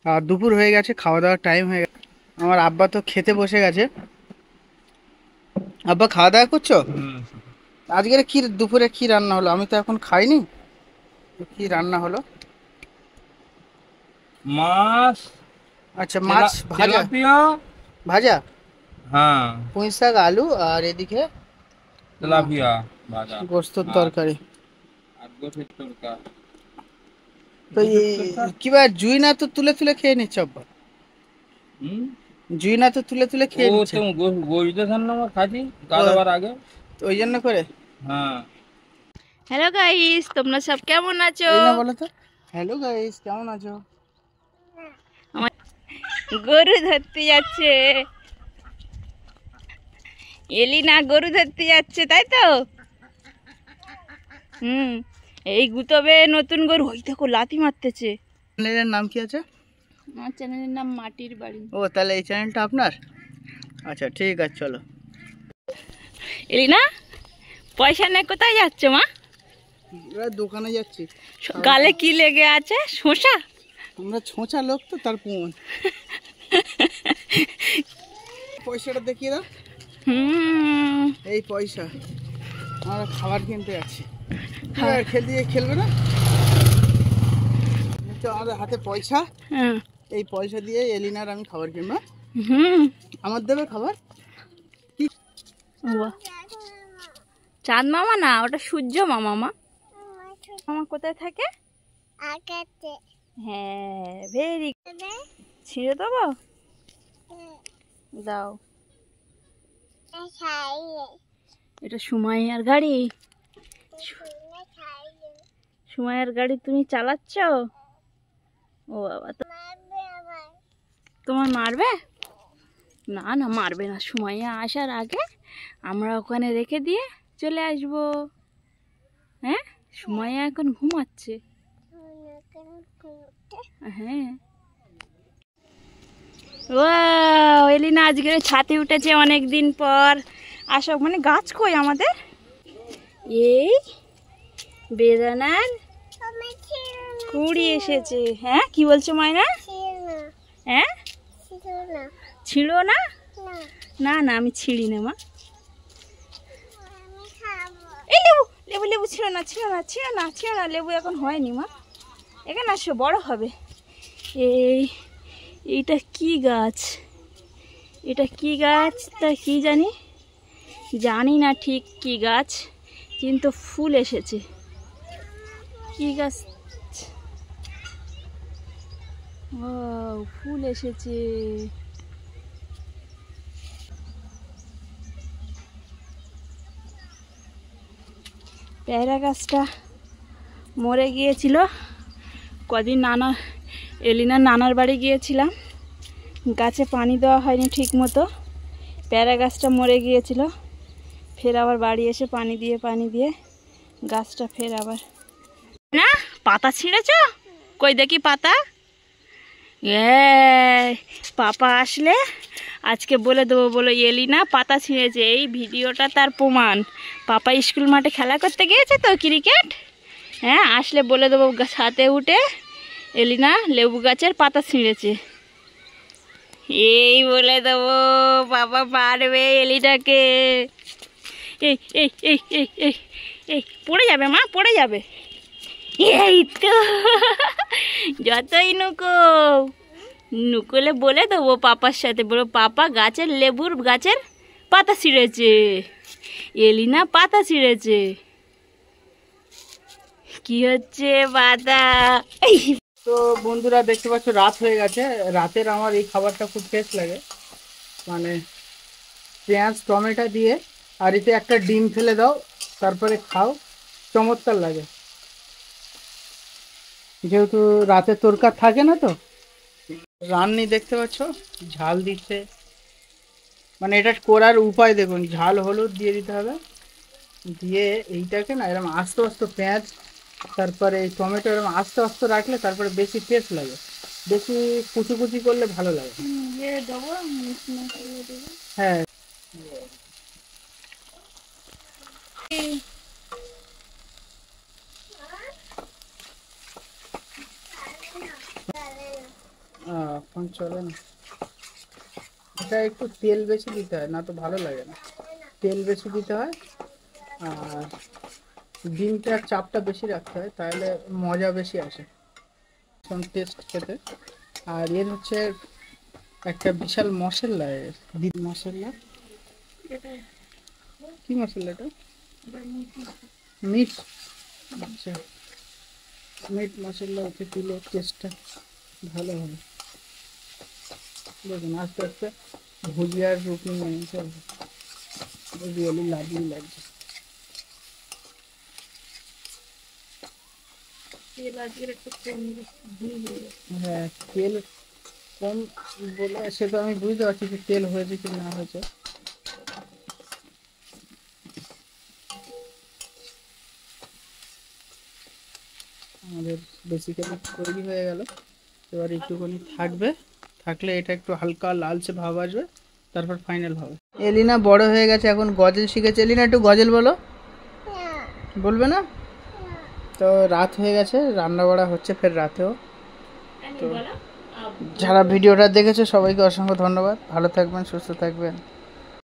আর দুপুর হয়ে গেছে, খাওয়া দাওয়ার টাইম হয়ে গেছে। আমার আব্বা তো খেতে বসে গেছে। আব্বা খাওয়া দাওয়া করছো? আজকের কি দুপুরে কি রান্না হলো? আমি তো এখন খাইনি। কি রান্না হলো? মাছ, আচ্ছা, মাছ ভাজা। তেলাপিয়া। ভাজা হ্যাঁ, পুঁই শাক, আলু, আর এদিকে তেলাপিয়া ভাজা। গোস্তর আর তরকারি। আর গোছের তরকা। তো গোছের তরকা। কিবা জুই না তো তুলে তুলে খেয়ে নিচ্ছে আব্বা। হুম। জুই না তো তুলে তুলে ও খেয়ে নিচ্ছে। তো গোছতে আমার খাচ্ছি গা ও, দেওয়ার আগে। তো ওই জন্য করে। হ্যাঁ। হ্যালো গাইস, তোমরা সব কেমন আছো? এই না বলো তো। হ্যালো গাইস, কেমন আছো? আমার গরু ধরতে যাচ্ছে। এলিনা গরু ধরতে যাচ্ছে, তাই তো? হুম। এই গুতবে নতুন গরু, ওই দেখো লাথি মারতেছে। চ্যানেলের নাম কি আছে? আমার চ্যানেলের নাম মাটির বাড়ি। ও, তাহলে এই চ্যানেলটা আপনার? আচ্ছা, ঠিক আছে, চলো। এলিনা, পয়সা নেই, কোথায় যাচ্ছে মা? এবার দোকানে যাচ্ছি। গালে কি লেগে আছে? শোষা? আমরা ছোঁচা লোক তো, তার প্রমাণ। পয়সাটা দেখিয়ে দাও। হুম। এই পয়সা, আমরা খাবার কিনতে যাচ্ছি। খেলতে খেলবে না? তো আমাদের হাতে পয়সা। হ্যাঁ। এই পয়সা দিয়ে এলিনার আমি খাবার কিনবো। হুম। আমার দেবে খাবার? বাহ। চাঁদ মামা না, ওটা সূর্য মামা। মা মামা কোথায় থাকে? হ্যাঁ, ভেরি। ছিঁড়ে দেবো, দাও। এটা সুমাইয়ার গাড়ি। সুমাইয়ার গাড়ি তুমি চালাচ্ছ? ও বাবা, তোমার মারবে? না না, মারবে না। সুমাইয়া আসার আগে আমরা ওখানে রেখে দিয়ে চলে আসবো। হ্যাঁ, সুমাইয়া এখন ঘুমাচ্ছে। হ্যাঁ। ও, এলিনা আজকে ছাতে উঠেছে অনেক দিন পর। আসো, মানে গাছ কই আমাদের? এই বেদানার কুড়ি এসেছে। হ্যাঁ, কি বলছো মায়না? হ্যাঁ, ছিঁড়ো না। না না, আমি ছিঁড়ি না মা। এই লেবু লেবু লেবু, ছিঁড়ো না, ছিঁড়ো না, ছিঁড়ো না, ছিঁড়ো না। লেবু এখন হয়নি মা, এখানে আসো, বড় হবে। এইটা কি গাছ? এটা কি গাছ তা কি জানি, জানি না ঠিক কি গাছ, কিন্তু ফুল এসেছে। কি গাছ? ও, ফুল এসেছে। পেয়ারা গাছটা মরে গিয়েছিল কদিন। এলিনার নানার বাড়ি গিয়েছিলাম, গাছে পানি দেওয়া হয়নি ঠিক মতো, পেয়ারা গাছটা মরে গিয়েছিল। ফের আবার বাড়ি এসে পানি দিয়ে গাছটা ফের আবার। না, পাতা ছিঁড়েছ? কই দেখি পাতা। পাপা আসলে আজকে বলে দেবো, বলো এলিনা পাতা ছিঁড়েছে। এই ভিডিওটা তার প্রমাণ। পাপা স্কুল মাঠে খেলা করতে গিয়েছে তো, ক্রিকেট। হ্যাঁ, আসলে বলে দেবো ছাদে উঠে এলিনা লেবু গাছের পাতা ছিঁড়েছে। এই বলে দেবো, বাবা মারবে এলিটাকে। এই এই এই এই এই এই পড়ে যাবে মা, পড়ে যাবে। এই তো, যতই নুকলে বলে দেবো পাপার সাথে, বলো পাপা গাছের লেবুর গাছের পাতা ছিঁড়েছে, এলিনা পাতা ছিঁড়েছে। কি হচ্ছে পাতা? তো বন্ধুরা, দেখতে পাচ্ছ রাত হয়ে গেছে। রাতের আমার এই খাবারটা খুব টেস্ট লাগে, মানে পেঁয়াজ টমেটো দিয়ে, আর এতে একটা ডিম ফেলে দাও, তারপরে খাও, চমৎকার লাগে। যেহেতু রাতে তরকার থাকে না, তো রান্নি দেখতে পাচ্ছ ঝাল দিচ্ছে। মানে এটা করার উপায় দেখুন, ঝাল হলুদ দিয়ে দিতে হবে, দিয়ে এইটাকে না এরকম আস্তে আস্তে পেঁয়াজ, তারপরে এই টমেটো এরকম আস্তে আস্তে রাখলে তারপরে বেশি টেস্ট লাগে। বেশি কুচি কুচি করলে ভালো লাগে। হ্যাঁ। এখন চলে না, এটা একটু তেল বেশি দিতে হয়, না তো ভালো লাগে না। তেল বেশি দিতে হয় আর ডিমটার চাপটা বেশি রাখতে হয়, তাহলে মজা বেশি আসে, টেস্ট খেতে। আর এর হচ্ছে একটা বিশাল মশলা, মশলা কি মশলাটা? মিট। আচ্ছা, মিট মশলা ওকে দিলে টেস্টটা ভালো হবে। দেখুন আস্তে আস্তে ভুজিয়ার রূপ নিয়ে নিয়েছে, রিয়েলি লাভলি লাগছে। হ্যাঁ, তেল কম বলে সে তো আমি বুঝতে পারছি যে তেল হয়েছে কি না হয়েছে। আমাদের বেসিক্যালি তৈরি হয়ে গেল, এবার একটুখানি থাকলে এটা একটু হালকা লালচে ভাব আসবে, তারপর ফাইনাল হবে। এলিনা বড় হয়ে গেছে, এখন গজল শিখেছে। এলিনা একটু গজল বলো। বলবে না তো? রাত হয়ে গেছে, রান্না বাড়া হচ্ছে ফের রাতেও। তো যারা ভিডিওটা দেখেছে সবাইকে অসংখ্য ধন্যবাদ। ভালো থাকবেন, সুস্থ থাকবেন।